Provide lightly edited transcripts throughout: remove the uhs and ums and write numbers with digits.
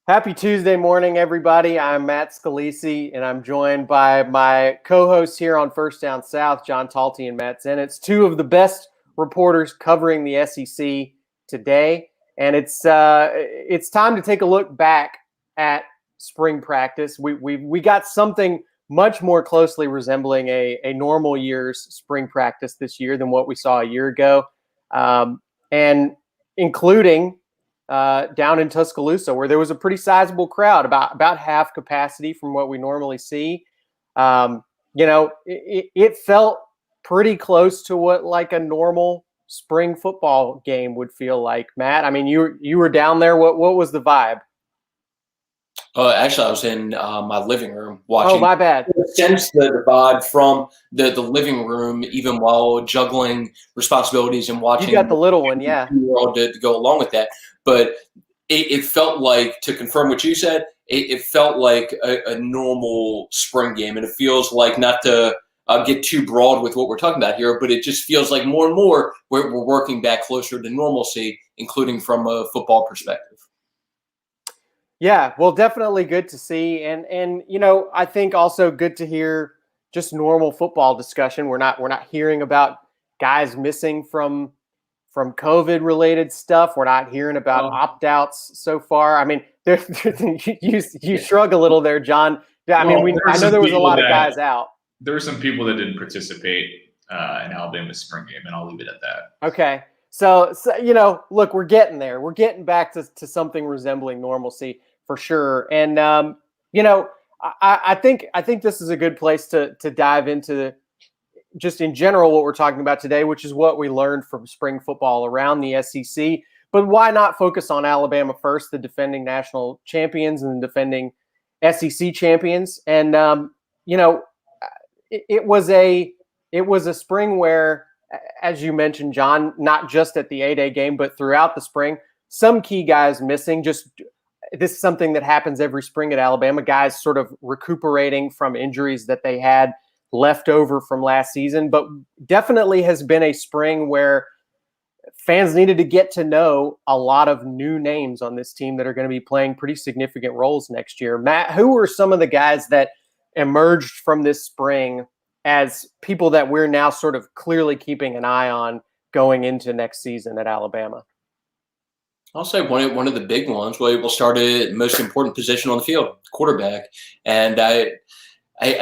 Happy Tuesday morning, everybody. I'm Matt Scalisi, and I'm joined by my co-hosts here on First Down South, John Talty and Matt Zenitz, two of the best reporters covering the SEC today. And it's time to take a look back at spring practice. We got something much more closely resembling a normal year's spring practice this year than what we saw a year ago, and including down in Tuscaloosa, where there was a pretty sizable crowd, about half capacity from what we normally see. It felt pretty close to what like a normal spring football game would feel like. Matt, I mean, you were down there. What was the vibe? Actually, I was in my living room watching. Oh, my bad. Sense the vibe from the living room, even while juggling responsibilities and watching. You got the little one, yeah. World to go along with that, but it felt like, to confirm what you said, it felt like a normal spring game, and it feels like, not to get too broad with what we're talking about here, but it just feels like more and more we're working back closer to normalcy, including from a football perspective. Yeah, well, definitely good to see, and I think also good to hear just normal football discussion. We're not hearing about guys missing from COVID related stuff. We're not hearing about opt-outs so far. I mean, you shrug a little there, John. I mean, I know there was a lot of guys out. There were some people that didn't participate in Alabama's spring game, and I'll leave it at that. Okay, so look, we're getting there. We're getting back to something resembling normalcy for sure. And I think this is a good place to dive into just in general what we're talking about today, which is what we learned from spring football around the SEC. But why not focus on Alabama first, the defending national champions and the defending SEC champions? And it was a spring where, as you mentioned, John, not just at the A-Day game, but throughout the spring, some key guys missing. This is something that happens every spring at Alabama. Guys sort of recuperating from injuries that they had left over from last season, but definitely has been a spring where fans needed to get to know a lot of new names on this team that are going to be playing pretty significant roles next year. Matt, who were some of the guys that emerged from this spring as people that we're now sort of clearly keeping an eye on going into next season at Alabama? I'll say one of the big ones. Well, we'll start at most important position on the field, quarterback. And I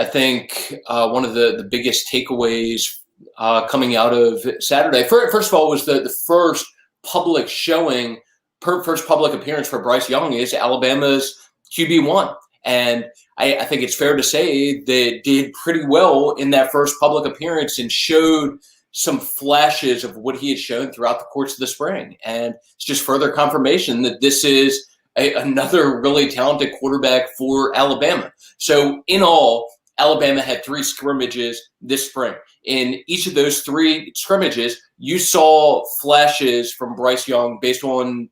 think one of the biggest takeaways coming out of Saturday, first of all, was the first public showing, first public appearance for Bryce Young is Alabama's QB1. And I think it's fair to say they did pretty well in that first public appearance and showed some flashes of what he had shown throughout the course of the spring. And it's just further confirmation that this is another really talented quarterback for Alabama. So in all, Alabama had 3 scrimmages this spring. In each of those 3 scrimmages, you saw flashes from Bryce Young based on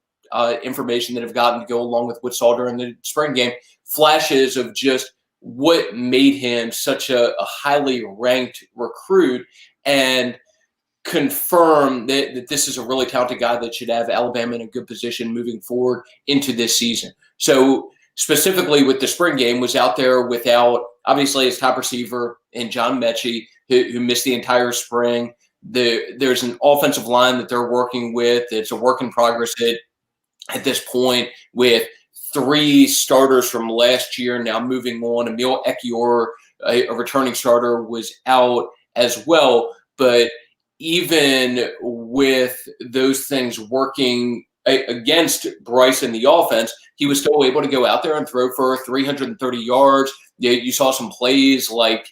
information that have gotten to go along with what saw during the spring game, flashes of just what made him such a highly ranked recruit, and confirm that this is a really talented guy that should have Alabama in a good position moving forward into this season. So specifically with the spring game, was out there without, obviously, his top receiver in John Mechie, who missed the entire spring. There's an offensive line that they're working with. It's a work in progress at this point, with 3 starters from last year now moving on. Emil Ekiyor, a returning starter, was out as well. But even with those things working against Bryce in the offense, he was still able to go out there and throw for 330 yards. You saw some plays like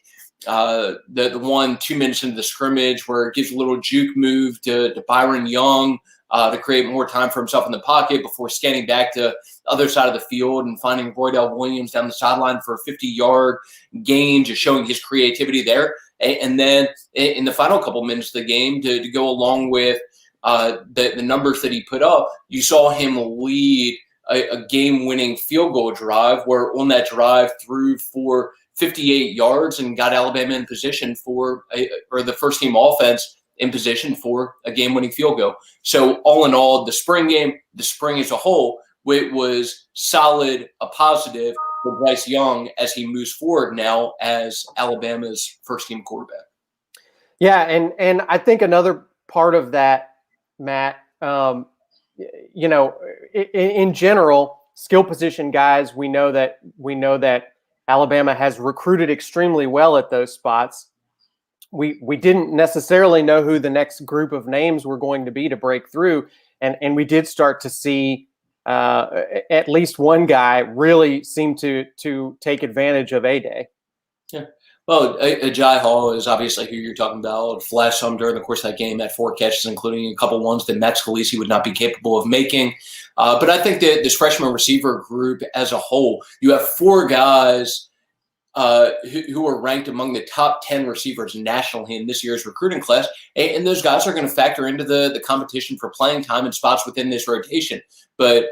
the one 2 minutes into the scrimmage where it gives a little juke move to Byron Young to create more time for himself in the pocket before scanning back to the other side of the field and finding Roydell Williams down the sideline for a 50-yard gain, just showing his creativity there. And then in the final couple minutes of the game, to go along with the numbers that he put up, you saw him lead a game-winning field goal drive, where on that drive threw for 58 yards and got Alabama in position for the first-team offense in position for a game-winning field goal. So all in all, the spring game, the spring as a whole, it was solid, a positive for Bryce Young as he moves forward now as Alabama's first-team quarterback. Yeah, and I think another part of that, Matt, in general, skill position guys, we know that Alabama has recruited extremely well at those spots. We didn't necessarily know who the next group of names were going to be to break through, and we did start to see at least one guy really seem to take advantage of A-Day. Yeah. Well, Ajay Hall is obviously who you're talking about. Flashed some during the course of that game, had 4 catches, including a couple ones that Matt Scalisi would not be capable of making. But I think that this freshman receiver group as a whole, you have 4 guys who are ranked among the top 10 receivers nationally in this year's recruiting class. And those guys are going to factor into the competition for playing time and spots within this rotation. But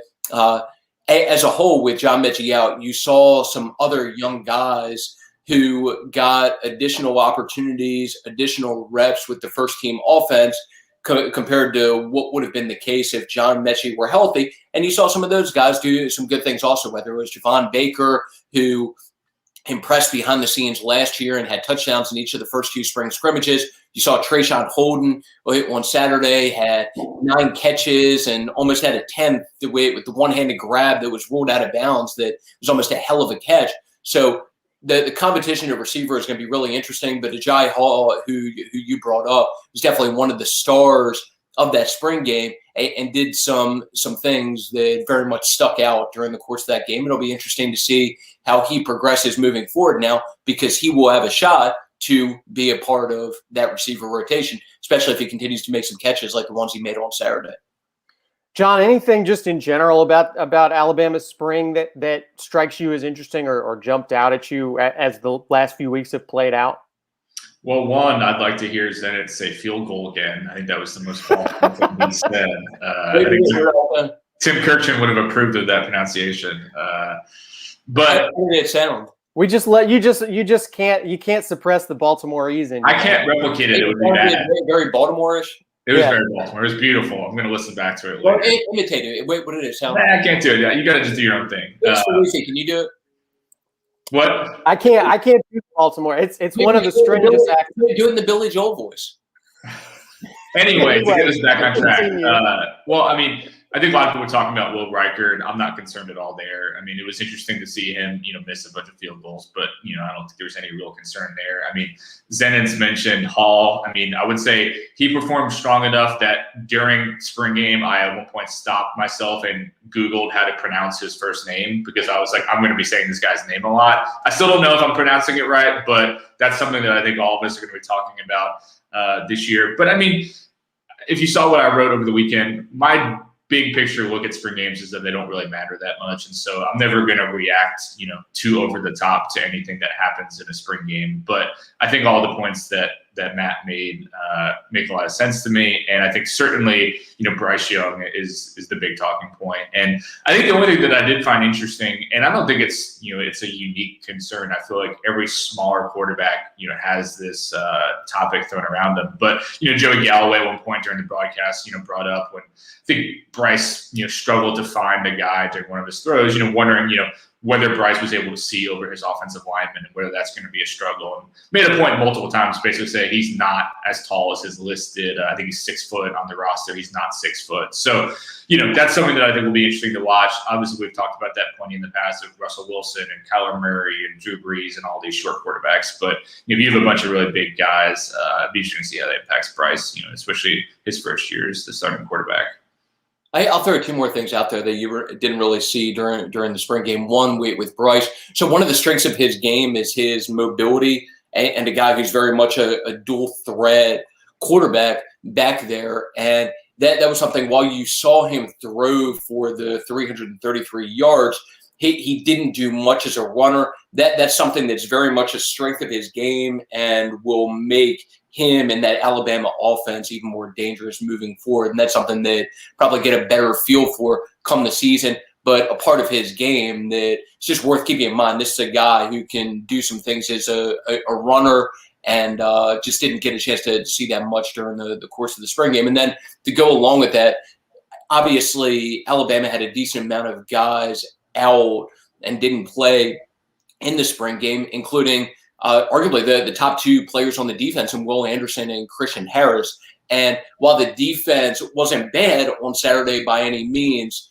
as a whole, with John Mechie out, you saw some other young guys who got additional opportunities, additional reps with the first team offense compared to what would have been the case if John Mechie were healthy. And you saw some of those guys do some good things also, whether it was Javon Baker, who impressed behind the scenes last year and had touchdowns in each of the first 2 spring scrimmages. You saw Trayshawn Holden on Saturday, had 9 catches and almost had a 10th with the one-handed grab that was ruled out of bounds that was almost a hell of a catch. So the competition of receiver is going to be really interesting, but Ajay Hall, who you brought up, was definitely one of the stars of that spring game and did some things that very much stuck out during the course of that game. It'll be interesting to see how he progresses moving forward now, because he will have a shot to be a part of that receiver rotation, especially if he continues to make some catches like the ones he made on Saturday. John, anything just in general about Alabama's spring that strikes you as interesting or jumped out at you as the last few weeks have played out? Well, one, I'd like to hear Zenit say field goal again. I think that was the most awful thing he said. I think Tim Kirchin would have approved of that pronunciation. But how did it sound? We just let you just can't suppress the Baltimore-ese in you. I can't replicate it. It would be bad. Very Baltimore-ish. It was very Baltimore. It was beautiful. I'm going to listen back to it later. Well, imitate it. Wait, what did it sound like? like? I can't do it. You got to just do your own thing. Can you do it? What? I can't do Baltimore. It's one of the strangest accents. Do it in the Billy Joel voice. Anyway, to get us back on track. Well, I mean, I think a lot of people were talking about Will Riker, and I'm not concerned at all there. I mean, it was interesting to see him, miss a bunch of field goals, but, I don't think there was any real concern there. I mean, Zenit's mentioned Hall. I mean, I would say he performed strong enough that during spring game, I at one point stopped myself and Googled how to pronounce his first name, because I was like, I'm going to be saying this guy's name a lot. I still don't know if I'm pronouncing it right, but that's something that I think all of us are going to be talking about this year. But I mean, if you saw what I wrote over the weekend, my big picture look at spring games is that they don't really matter that much. And so I'm never going to react, too over the top to anything that happens in a spring game. But I think all the points that Matt made make a lot of sense to me. And I think certainly, Bryce Young is the big talking point. And I think the only thing that I did find interesting, and I don't think it's, it's a unique concern. I feel like every smaller quarterback, has this topic thrown around them. But, Joey Galloway at one point during the broadcast, brought up when I think Bryce, struggled to find a guy during one of his throws, wondering, whether Bryce was able to see over his offensive lineman and whether that's going to be a struggle. And made a point multiple times, basically saying he's not as tall as his listed. I think he's 6 foot on the roster. He's not 6 foot. So, that's something that I think will be interesting to watch. Obviously, we've talked about that plenty in the past with Russell Wilson and Kyler Murray and Drew Brees and all these short quarterbacks. But if you have a bunch of really big guys, it'd be interesting to see how that impacts Bryce, especially his first year as the starting quarterback. I'll throw 2 more things out there that you didn't really see during the spring game. One, with Bryce. So one of the strengths of his game is his mobility, and a guy who's very much a dual threat quarterback back there. And that was something, while you saw him throw for the 333 yards, he didn't do much as a runner. That's something that's very much a strength of his game and will make him and that Alabama offense even more dangerous moving forward. And that's something that probably get a better feel for come the season. But a part of his game that it's just worth keeping in mind, this is a guy who can do some things as a runner, and just didn't get a chance to see that much during the course of the spring game. And then to go along with that, obviously, Alabama had a decent amount of guys out and didn't play in the spring game, including arguably the top two players on the defense, and Will Anderson and Christian Harris. And while the defense wasn't bad on Saturday by any means,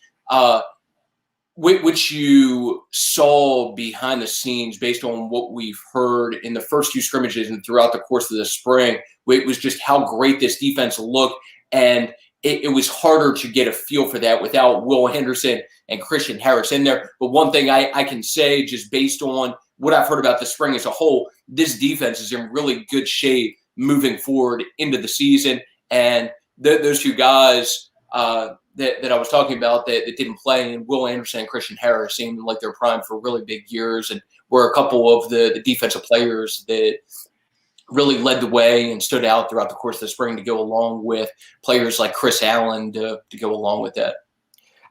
which you saw behind the scenes based on what we've heard in the first two scrimmages and throughout the course of the spring, it was just how great this defense looked. And it was harder to get a feel for that without Will Henderson and Christian Harris in there. But one thing I can say, just based on what I've heard about the spring as a whole, this defense is in really good shape moving forward into the season. And those two guys that I was talking about that didn't play, and Will Anderson and Christian Harris, seemed like they're primed for really big years, and were a couple of the defensive players that really led the way and stood out throughout the course of the spring to go along with players like Chris Allen to go along with that.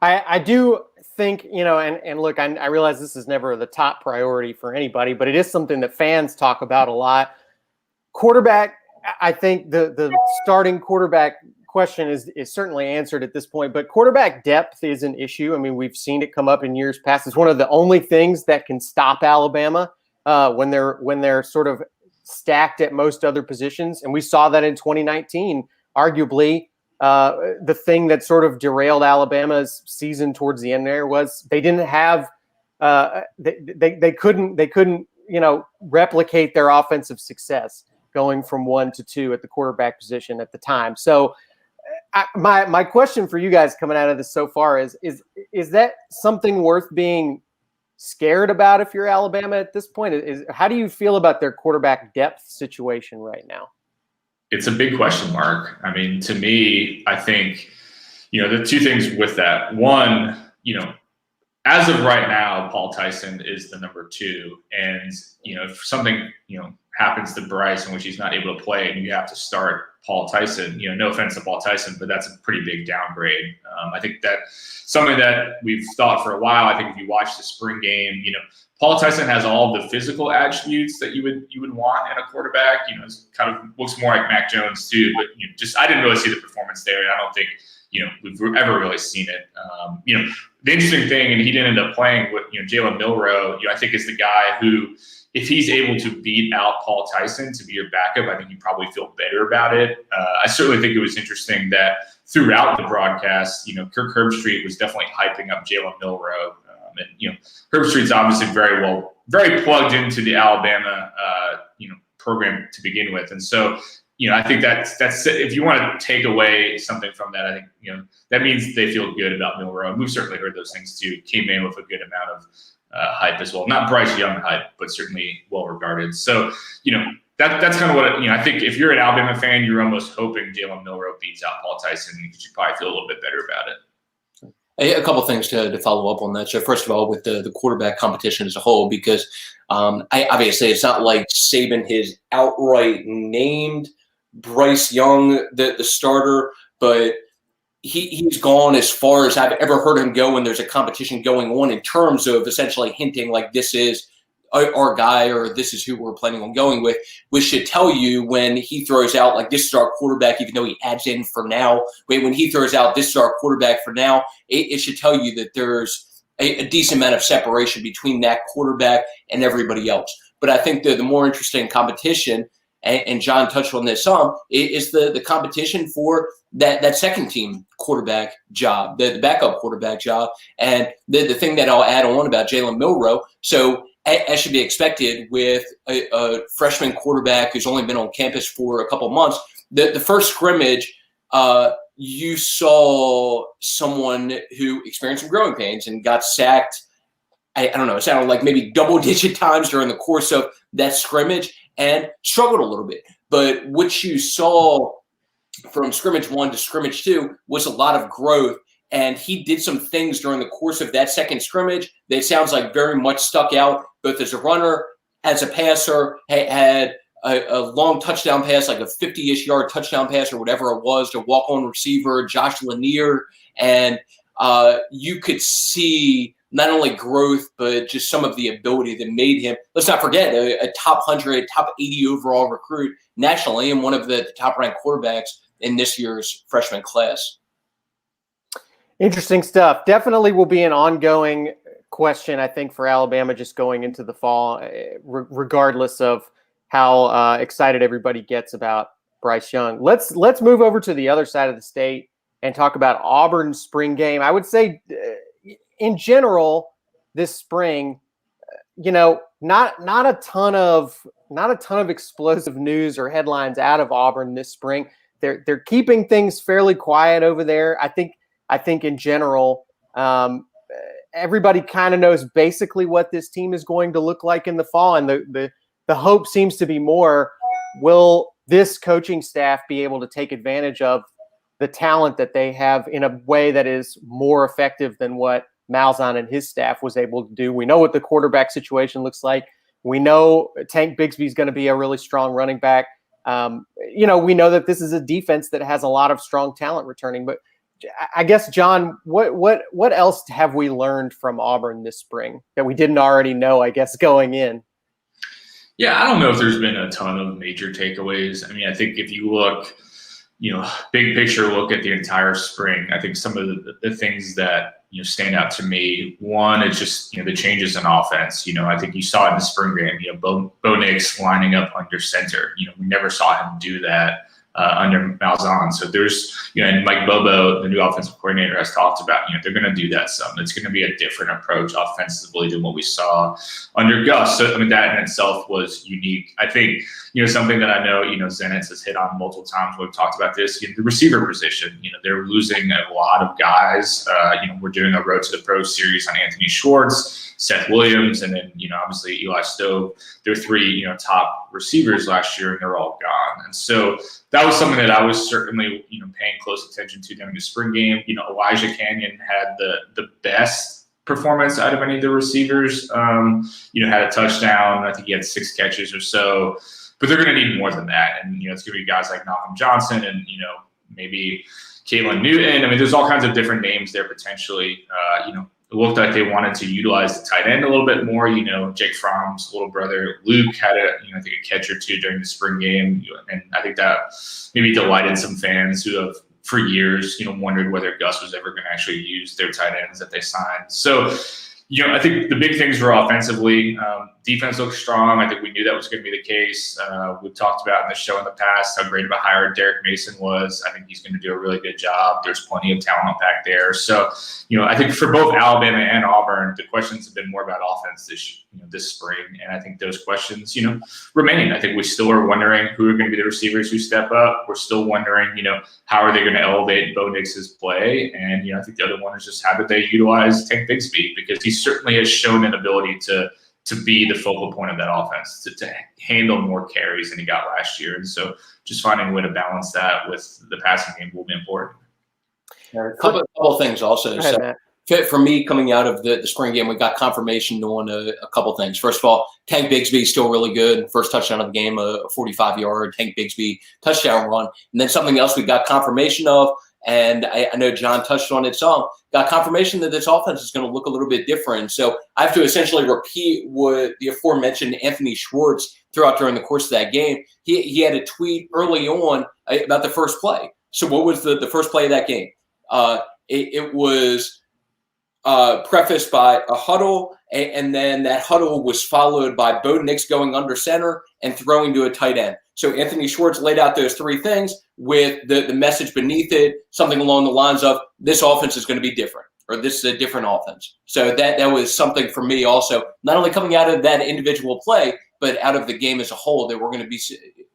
I do think, and look, I realize this is never the top priority for anybody, but it is something that fans talk about a lot. Quarterback, I think the starting quarterback question is certainly answered at this point, but quarterback depth is an issue. I mean, we've seen it come up in years past. It's one of the only things that can stop Alabama when they're sort of stacked at most other positions. And we saw that in 2019, arguably the thing that sort of derailed Alabama's season towards the end there was they didn't have they couldn't replicate their offensive success going from 1 to 2 at the quarterback position at the time. So my question for you guys coming out of this so far is that something worth being scared about if you're Alabama at this point? How do you feel about their quarterback depth situation right now? It's a big question mark. I mean, to me, I think, the two things with that. One, as of right now, Paul Tyson is the number 2. And, if something, happens to Bryce in which he's not able to play and you have to start Paul Tyson, no offense to Paul Tyson, but that's a pretty big downgrade. I think that's something that we've thought for a while. I think if you watch the spring game, Paul Tyson has all the physical attributes that you would want in a quarterback. It's kind of looks more like Mac Jones too, but I didn't really see the performance there. And I don't think, we've ever really seen it. The interesting thing, and he didn't end up playing with, Jalen Milroe, I think is the guy who, if he's able to beat out Paul Tyson to be your backup, I think you probably feel better about it. I certainly think it was interesting that throughout the broadcast, Kirk Herbstreit was definitely hyping up Jalen Milroe. And Herbstreit's obviously very plugged into the Alabama, program to begin with. And so, I think that's if you want to take away something from that, I think, that means they feel good about Milroe. And we've certainly heard those things too. Came in with a good amount of hype as well. Not Bryce Young hype, but certainly well regarded. So, that's kind of what, I think if you're an Alabama fan, you're almost hoping Jalen Milroe beats out Paul Tyson because you probably feel a little bit better about it. A couple of things to follow up on that. So first of all, with the quarterback competition as a whole, because obviously it's not like Saban has outright named Bryce Young the starter, but he's gone as far as I've ever heard him go when there's a competition going on in terms of essentially hinting like this is our guy or this is who we're planning on going with, which should tell you when he throws out like this is our quarterback, even though he adds in for now. When he throws out this is our quarterback for now, it should tell you that there's a decent amount of separation between that quarterback and everybody else. But I think the more interesting competition, and John touched on this some, is the competition for that second team quarterback job, the backup quarterback job. And the thing that I'll add on about Jalen Milroe, so as should be expected with a freshman quarterback who's only been on campus for a couple of months, the first scrimmage, you saw someone who experienced some growing pains and got sacked. I don't know, it sounded like maybe double-digit times during the course of that scrimmage and struggled a little bit. But what you saw from scrimmage 1 to scrimmage 2 was a lot of growth. And he did some things during the course of that second scrimmage that sounds like very much stuck out, both as a runner, as a passer, had a long touchdown pass, like a 50-ish yard touchdown pass or whatever it was, to walk-on receiver, Josh Lanier. And you could see not only growth, but just some of the ability that made him, let's not forget, a top 100, top 80 overall recruit nationally and one of the top-ranked quarterbacks in this year's freshman class. Interesting stuff. Definitely will be an ongoing question, I think, for Alabama just going into the fall, regardless of how excited everybody gets about Bryce Young. Let's move over to the other side of the state and talk about Auburn's spring game. I would say, in general, this spring, not a ton of explosive news or headlines out of Auburn this spring. They're keeping things fairly quiet over there. I think in general, everybody kind of knows basically what this team is going to look like in the fall, and the hope seems to be more, will this coaching staff be able to take advantage of the talent that they have in a way that is more effective than what Malzahn and his staff was able to do. We know what the quarterback situation looks like. We know Tank Bigsby is going to be a really strong running back. We know that this is a defense that has a lot of strong talent returning. But I guess, John, what else have we learned from Auburn this spring that we didn't already know, I guess, going in? Yeah, I don't know if there's been a ton of major takeaways. I mean, I think if you look, big picture look at the entire spring, I think some of the things that stand out to me. One, it's just the changes in offense. I think you saw it in the spring game. Bo Nix lining up under center. We never saw him do that under Malzahn. So there's and Mike Bobo, the new offensive coordinator, has talked about they're going to do that some. It's going to be a different approach offensively than what we saw under Gus. So I mean, that in itself was unique. I think something that I know Zenitz has hit on multiple times when we've talked about this. The receiver position. They're losing a lot of guys. We're doing a Road to the Pro series on Anthony Schwartz, Seth Williams, and then obviously Eli Stove. They're three top receivers last year, and they're all gone. And so that was something that I was certainly paying close attention to during the spring game. Elijah Canyon had the best performance out of any of the receivers. Had a touchdown. I think he had 6 catches or so. But they're going to need more than that. And it's going to be guys like Malcolm Johnson and maybe Kalen Newton. I mean, there's all kinds of different names there potentially. It looked like they wanted to utilize the tight end a little bit more. Jake Fromm's little brother Luke had I think a catch or two during the spring game, and I think that maybe delighted some fans who have for years wondered whether Gus was ever going to actually use their tight ends that they signed. So I think the big things were offensively. Defense looked strong. I think we knew that was going to be the case. We've talked about in the show in the past how great of a hire Derek Mason was. I think he's going to do a really good job. There's plenty of talent back there. So, I think for both Alabama and Auburn, the questions have been more about offense this spring. And I think those questions, remain. I think we still are wondering who are going to be the receivers who step up. We're still wondering, how are they going to elevate Bo Nix's play? And, I think the other one is just how did they utilize Tank Bigsby? Because he certainly has shown an ability to be the focal point of that offense, to handle more carries than he got last year. And so just finding a way to balance that with the passing game will be important. A couple of things also. For me, coming out of the spring game, we got confirmation on a couple things. First of all, Tank Bigsby is still really good. First touchdown of the game, a 45-yard Tank Bigsby touchdown run. And then something else we got confirmation of, and I know John touched on it some, got confirmation that this offense is going to look a little bit different. So I have to essentially repeat what the aforementioned Anthony Schwartz threw out during the course of that game. He had a tweet early on about the first play. So what was the first play of that game? It was prefaced by a huddle, and then that huddle was followed by Bo Nix going under center and throwing to a tight end. So Anthony Schwartz laid out those 3 things with the message beneath it, something along the lines of this offense is going to be different, or this is a different offense. So that was something for me also, not only coming out of that individual play, but out of the game as a whole, that we're going to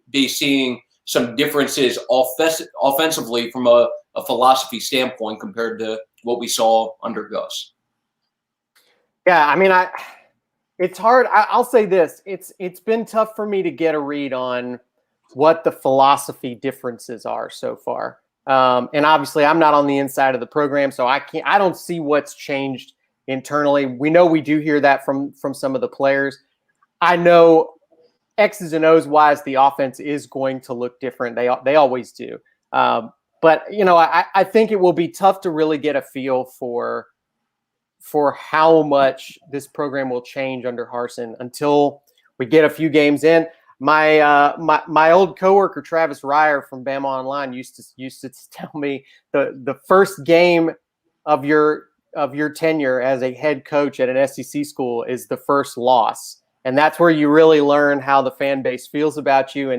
be seeing some differences offensively from a philosophy standpoint compared to what we saw under Gus. Yeah, I mean, it's hard. I'll say this: it's been tough for me to get a read on what the philosophy differences are so far. And obviously, I'm not on the inside of the program, so I don't see what's changed internally. We know we do hear that from some of the players. I know X's and O's wise, the offense is going to look different. They always do. But I think it will be tough to really get a feel for how much this program will change under Harsin until we get a few games in. My old coworker Travis Ryer from Bama Online used to tell me the first game of your tenure as a head coach at an SEC school is the first loss, and that's where you really learn how the fan base feels about you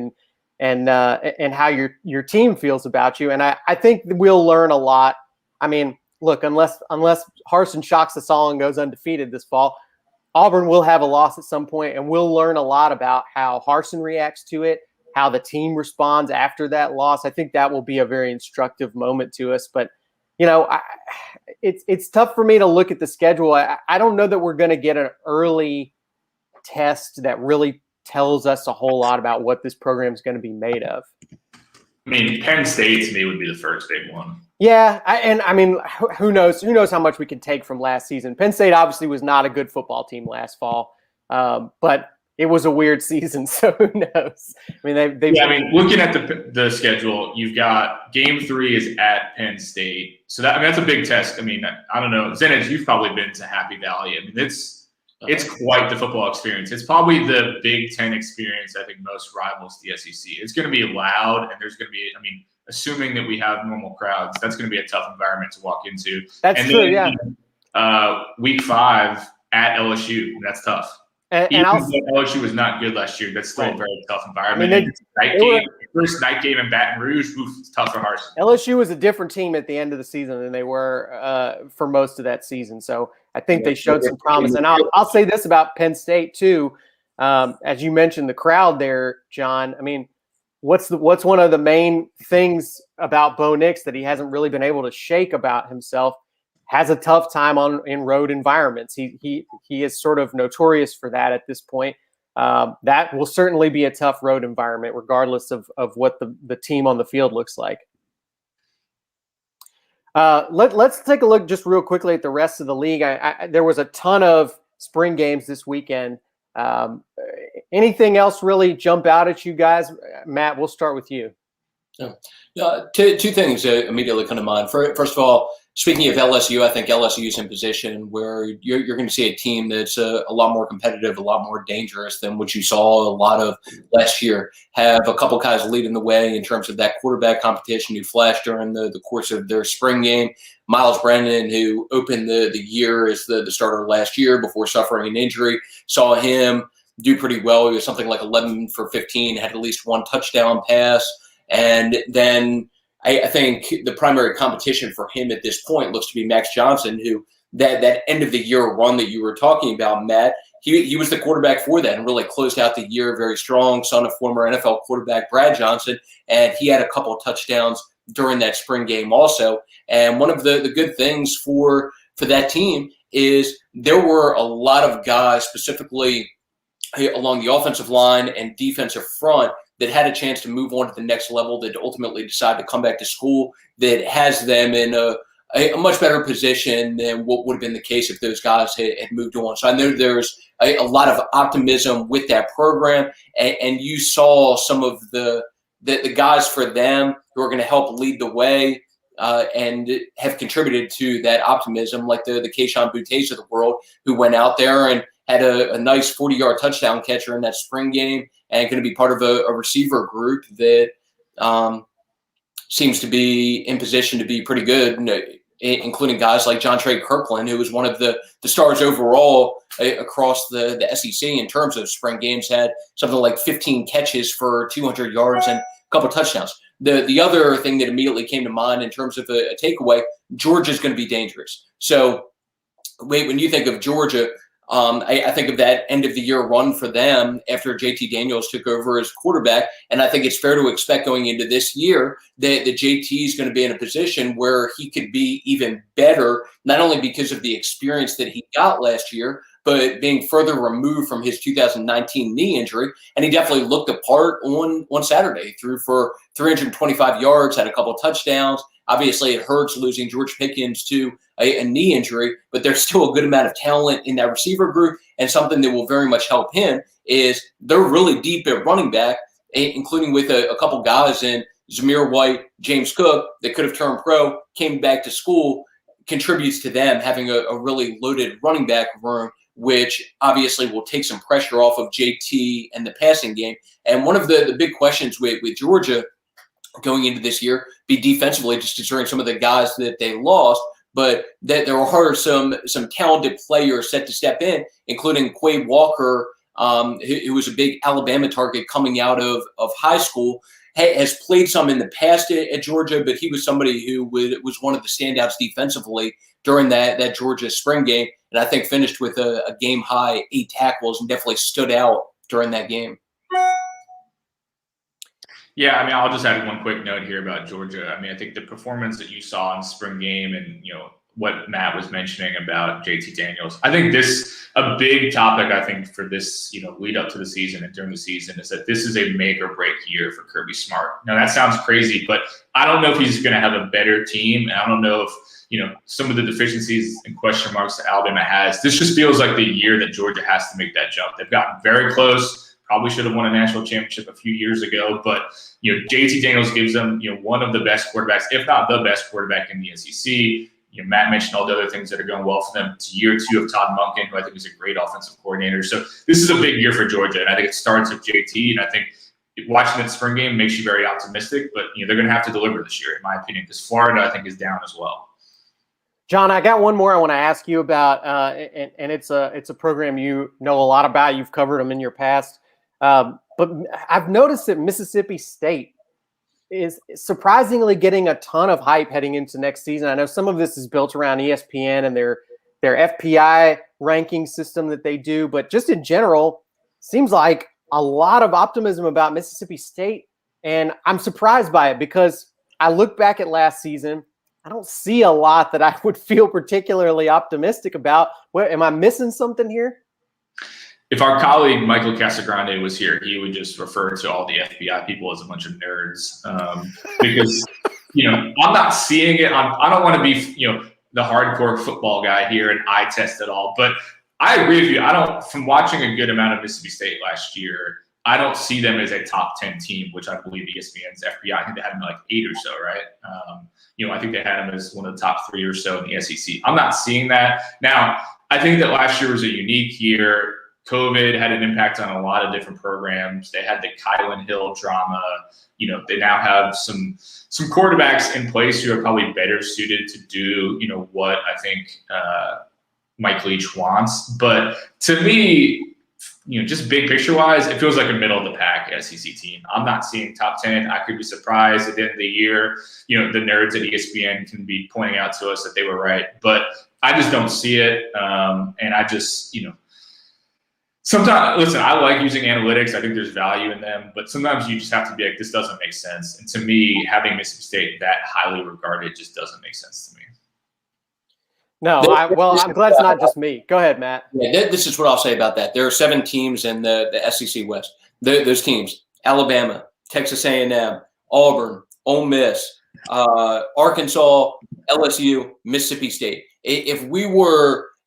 and how your team feels about you. And I think we'll learn a lot. I mean, look, unless Harsin shocks us all and goes undefeated this fall, Auburn will have a loss at some point, and we'll learn a lot about how Harsin reacts to it, how the team responds after that loss. I think that will be a very instructive moment to us. But, it's tough for me to look at the schedule. I don't know that we're going to get an early test that really tells us a whole lot about what this program is going to be made of. I mean, Penn State to me would be the first big one. Yeah, who knows? Who knows how much we can take from last season? Penn State obviously was not a good football team last fall, but it was a weird season, so who knows? I mean, looking at the schedule, you've got Game 3 is at Penn State, so that's a big test. I mean, I don't know, Zenez, you've probably been to Happy Valley. I mean, it's quite the football experience. It's probably the Big Ten experience I think most rivals the SEC. It's going to be loud, and there's going to be, assuming that we have normal crowds, that's going to be a tough environment to walk into. That's true, yeah. Week 5 at LSU, and that's tough. Even though LSU was not good last year, that's still a very tough environment. First night game in Baton Rouge, it's tough for Harsin. LSU was a different team at the end of the season than they were for most of that season. So I think they showed some promise. And I'll say this about Penn State too. As you mentioned, the crowd there, John. I mean, what's one of the main things about Bo Nix that he hasn't really been able to shake about himself? Has a tough time in road environments. He is sort of notorious for that at this point. That will certainly be a tough road environment, regardless of what the team on the field looks like. Let's take a look just real quickly at the rest of the league. There was a ton of spring games this weekend. Anything else really jump out at you guys? Matt, we'll start with you. Two things immediately come to mind. First of all, speaking of LSU, I think LSU is in position where you're going to see a team that's a lot more competitive, a lot more dangerous than what you saw a lot of last year. Have a couple guys leading the way in terms of that quarterback competition who flashed during the course of their spring game. Miles Brennan, who opened the year as the starter last year before suffering an injury, saw him do pretty well. He was something like 11 for 15, had at least one touchdown pass. And then I think the primary competition for him at this point looks to be Max Johnson, who that end of the year run that you were talking about, Matt, he was the quarterback for that and really closed out the year very strong, son of former NFL quarterback Brad Johnson, and he had a couple of touchdowns during that spring game also. And one of the good things for that team is there were a lot of guys specifically along the offensive line and defensive front that had a chance to move on to the next level, that ultimately decided to come back to school, that has them in a much better position than what would have been the case if those guys had moved on. So I know there's a lot of optimism with that program, and you saw some of the guys for them who are going to help lead the way and have contributed to that optimism, like the Keyshawn Bouttes of the world, who went out there and had a nice 40-yard touchdown catcher in that spring game, and going to be part of a receiver group that seems to be in position to be pretty good, including guys like John Trey Kirkland, who was one of the stars overall across the SEC in terms of spring games, had something like 15 catches for 200 yards and a couple touchdowns. The other thing that immediately came to mind in terms of a takeaway, Georgia's going to be dangerous. So when you think of Georgia, I think of that end-of-the-year run for them after JT Daniels took over as quarterback, and I think it's fair to expect going into this year that JT is going to be in a position where he could be even better, not only because of the experience that he got last year, but being further removed from his 2019 knee injury. And he definitely looked the part on Saturday. He threw for 325 yards, had a couple of touchdowns. Obviously, it hurts losing George Pickens to a knee injury, but there's still a good amount of talent in that receiver group. And something that will very much help him is they're really deep at running back, including with a couple guys in Zamir White, James Cook, that could have turned pro, came back to school, contributes to them having a really loaded running back room, which obviously will take some pressure off of JT and the passing game. And one of the big questions with Georgia going into this year be defensively, just considering some of the guys that they lost. but that there are some talented players set to step in, including Quay Walker, who was a big Alabama target coming out of high school, has played some in the past at Georgia, but he was somebody who was one of the standouts defensively during that Georgia spring game, and I think finished with a game-high 8 tackles and definitely stood out during that game. Yeah, I mean, I'll just add one quick note here about Georgia. I mean, I think the performance that you saw in spring game and, what Matt was mentioning about JT Daniels, I think a big topic, I think, for this, lead up to the season and during the season is that this is a make or break year for Kirby Smart. Now, that sounds crazy, but I don't know if he's going to have a better team. And I don't know if, some of the deficiencies and question marks that Alabama has. This just feels like the year that Georgia has to make that jump. They've gotten very close. Probably should have won a national championship a few years ago, but JT Daniels gives them one of the best quarterbacks, if not the best quarterback in the SEC. Matt mentioned all the other things that are going well for them. It's year 2 of Todd Monken, who I think is a great offensive coordinator. So this is a big year for Georgia, and I think it starts with JT. And I think watching that spring game makes you very optimistic, but they're going to have to deliver this year, in my opinion, because Florida I think is down as well. John, I got one more I want to ask you about, and it's a program you know a lot about. You've covered them in your past. But I've noticed that Mississippi State is surprisingly getting a ton of hype heading into next season. I know some of this is built around ESPN and their FPI ranking system that they do, but just in general, seems like a lot of optimism about Mississippi State. And I'm surprised by it because I look back at last season, I don't see a lot that I would feel particularly optimistic about. Am I missing something here? If our colleague Michael Casagrande was here, he would just refer to all the FBI people as a bunch of nerds because, I'm not seeing it. I don't want to be, the hardcore football guy here and eye test it all. But I agree with you. From watching a good amount of Mississippi State last year, I don't see them as a top 10 team, which I believe ESPN's FBI, I think they had them like 8 or so, right? I think they had them as one of the top 3 or so in the SEC. I'm not seeing that. Now, I think that last year was a unique year. COVID had an impact on a lot of different programs. They had the Kylan Hill drama. They now have some quarterbacks in place who are probably better suited to do, what I think Mike Leach wants. But to me, just big picture wise, it feels like a middle of the pack SEC team. I'm not seeing top 10. I could be surprised at the end of the year. The nerds at ESPN can be pointing out to us that they were right, but I just don't see it. And I just, sometimes, listen, I like using analytics. I think there's value in them, but sometimes you just have to be like, this doesn't make sense. And to me, having Mississippi State that highly regarded just doesn't make sense to me. No, I'm glad it's not just me. Go ahead, Matt. Yeah, this is what I'll say about that. There are 7 teams in the SEC West. Those teams: Alabama, Texas A&M, Auburn, Ole Miss, Arkansas, LSU, Mississippi State.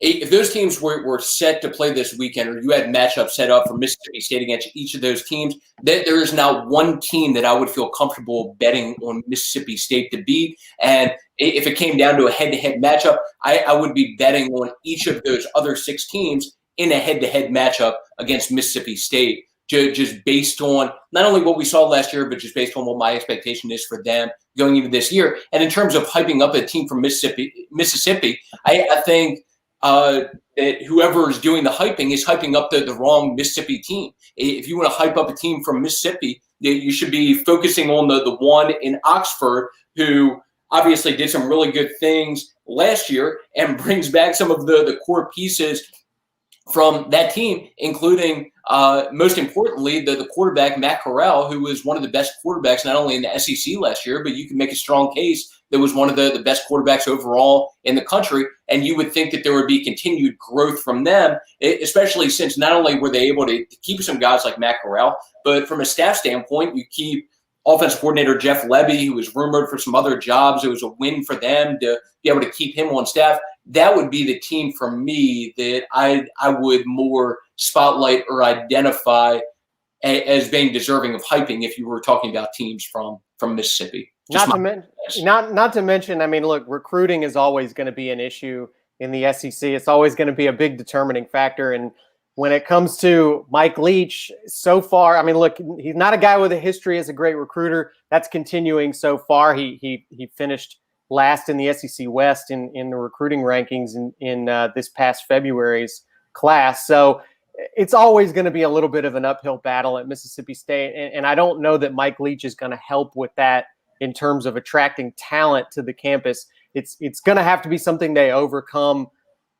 If those teams were set to play this weekend, or you had matchups set up for Mississippi State against each of those teams, there is not one team that I would feel comfortable betting on Mississippi State to beat. And if it came down to a head-to-head matchup, I would be betting on each of those other 6 teams in a head-to-head matchup against Mississippi State, just based on not only what we saw last year, but just based on what my expectation is for them going into this year. And in terms of hyping up a team from Mississippi, I think that whoever is doing the hyping is hyping up the wrong Mississippi team. If you want to hype up a team from Mississippi, you should be focusing on the one in Oxford, who obviously did some really good things last year and brings back some of the core pieces from that team, including, most importantly, the quarterback, Matt Corral, who was one of the best quarterbacks not only in the SEC last year, but you can make a strong case that was one of the best quarterbacks overall in the country. And you would think that there would be continued growth from them, especially since not only were they able to keep some guys like Matt Corral, but from a staff standpoint, you keep offensive coordinator Jeff Lebby, who was rumored for some other jobs. It was a win for them to be able to keep him on staff. That would be the team for me that I would more spotlight or identify as being deserving of hyping if you were talking about teams from Mississippi. Not to mention, I mean, look, recruiting is always going to be an issue in the SEC. It's always going to be a big determining factor. And when it comes to Mike Leach, so far, I mean, look, he's not a guy with a history as a great recruiter. That's continuing so far. He finished last in the SEC West in the recruiting rankings in this past February's class. So it's always going to be a little bit of an uphill battle at Mississippi State. And I don't know that Mike Leach is going to help with that in terms of attracting talent to the campus. It's going to have to be something they overcome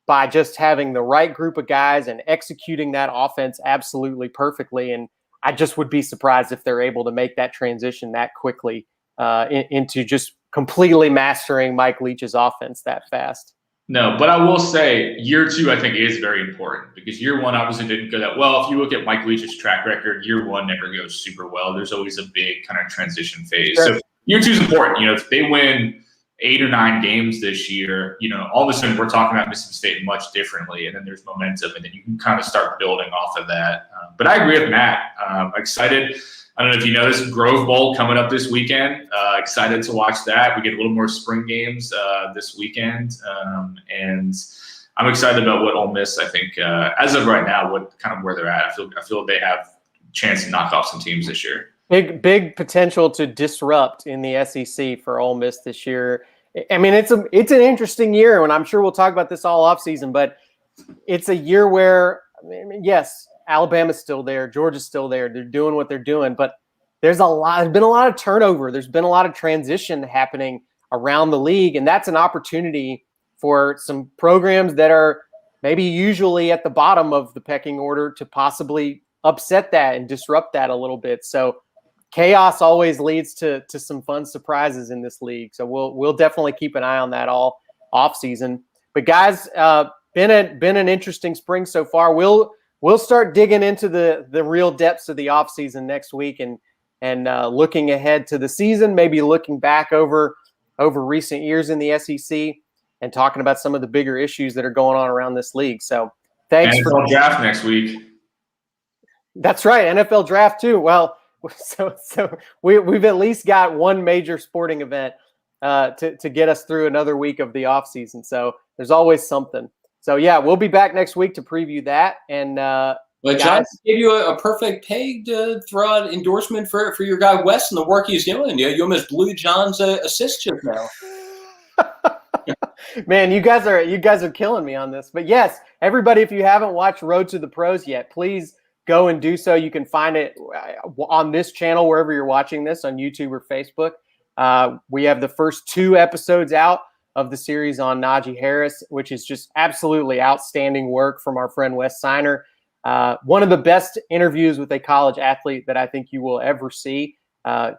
by just having the right group of guys and executing that offense absolutely perfectly. And I just would be surprised if they're able to make that transition that quickly into just completely mastering Mike Leach's offense that fast. No, but I will say year 2, I think, is very important because year 1 obviously didn't go that well. If you look at Mike Leach's track record, year 1 never goes super well. There's always a big kind of transition phase. Sure. So year 2 is important. If they win 8 or 9 games this year, all of a sudden we're talking about Mississippi State much differently, and then there's momentum, and then you can kind of start building off of that. But I agree with Matt. Excited. I don't know if you noticed, Grove Bowl coming up this weekend. Excited to watch that. We get a little more spring games this weekend, and I'm excited about what Ole Miss. I think as of right now, what kind of where they're at. I feel they have a chance to knock off some teams this year. Big potential to disrupt in the SEC for Ole Miss this year. I mean, it's an interesting year, and I'm sure we'll talk about this all offseason, but it's a year where, yes, Alabama's still there, Georgia's still there, they're doing what they're doing, but there's been a lot of turnover. There's been a lot of transition happening around the league, and that's an opportunity for some programs that are maybe usually at the bottom of the pecking order to possibly upset that and disrupt that a little bit. So chaos always leads to some fun surprises in this league. So we'll definitely keep an eye on that all off season. But guys, been an interesting spring so far. We'll start digging into the real depths of the off season next week and looking ahead to the season, maybe looking back over recent years in the SEC and talking about some of the bigger issues that are going on around this league. So thanks for NFL draft next week. That's right, NFL draft too. Well, so we've at least got one major sporting event to get us through another week of the off season. So there's always something. So yeah, we'll be back next week to preview that. And well, John gave you a perfect peg to throw out endorsement for your guy Wes and the work he's doing. You almost blew John's assist just now. Man, you guys are killing me on this. But yes, everybody, if you haven't watched Road to the Pros yet, please go and do so. You can find it on this channel wherever you're watching this, on YouTube or Facebook. We have the first 2 episodes out of the series on Najee Harris, which is just absolutely outstanding work from our friend Wes Seiner. One of the best interviews with a college athlete that I think you will ever see.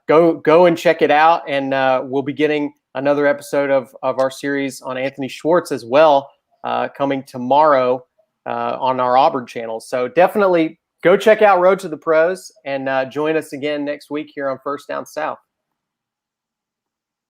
Go and check it out, and we'll be getting another episode of our series on Anthony Schwartz as well, coming tomorrow on our Auburn channel. So definitely go check out Road to the Pros and join us again next week here on First Down South.